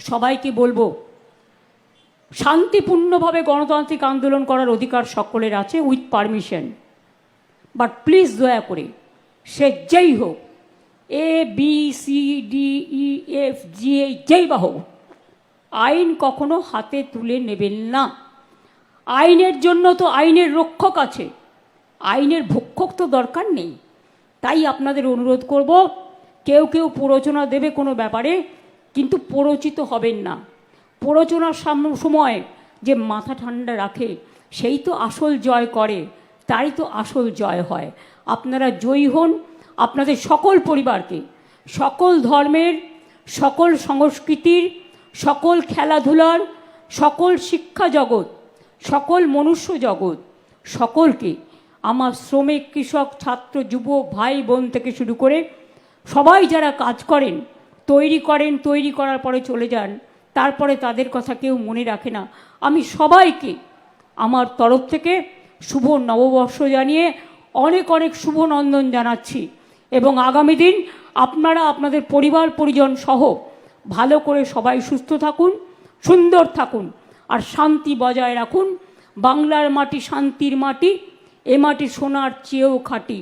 সবাইকে বলবো, শান্তিপূর্ণভাবে গণতান্ত্রিক আন্দোলন করার অধিকার সকলের আছে উইথ পারমিশন, বাট প্লিজ দয়া করে সে যেই হোক, ABCDEFG যেই বা হোক, আইন কখনো হাতে তুলে নেবেন না। আইনের জন্য তো আইনের রক্ষক আছে, আইনের ভক্ষক তো দরকার নেই। তাই আপনাদের অনুরোধ করব, কেউ কেউ প্ররোচনা দেবে কোনো ব্যাপারে, কিন্তু প্ররোচিত হবেন না। প্ররোচনার সময় যে মাথা ঠান্ডা রাখে সেই তো আসল জয় করে, তাই তো আসল জয় হয়। আপনারা জয়ী হন, আপনাদের সকল পরিবারকে, সকল ধর্মের, সকল সংস্কৃতির, সকল খেলাধুলার, সকল শিক্ষা জগৎ, সকল মনুষ্য জগৎ, সকলকে, আমার শ্রমিক, কৃষক, ছাত্র, যুব, ভাই বোন থেকে শুরু করে সবাই যারা কাজ করেন, তৈরি করার পরে চলে যান, তারপরে তাদের কথা কেউ মনে রাখে না, আমি সবাইকে আমার তরফ থেকে শুভ নববর্ষ জানিয়ে অনেক অনেক শুভ নন্দন জানাচ্ছি। এবং আগামী দিন আপনারা আপনাদের পরিবার পরিজন সহ ভালো করে সবাই সুস্থ থাকুন, সুন্দর থাকুন, আর শান্তি বজায় রাখুন। বাংলার মাটি শান্তির মাটি, এ মাটি সোনার চেয়েও খাঁটি।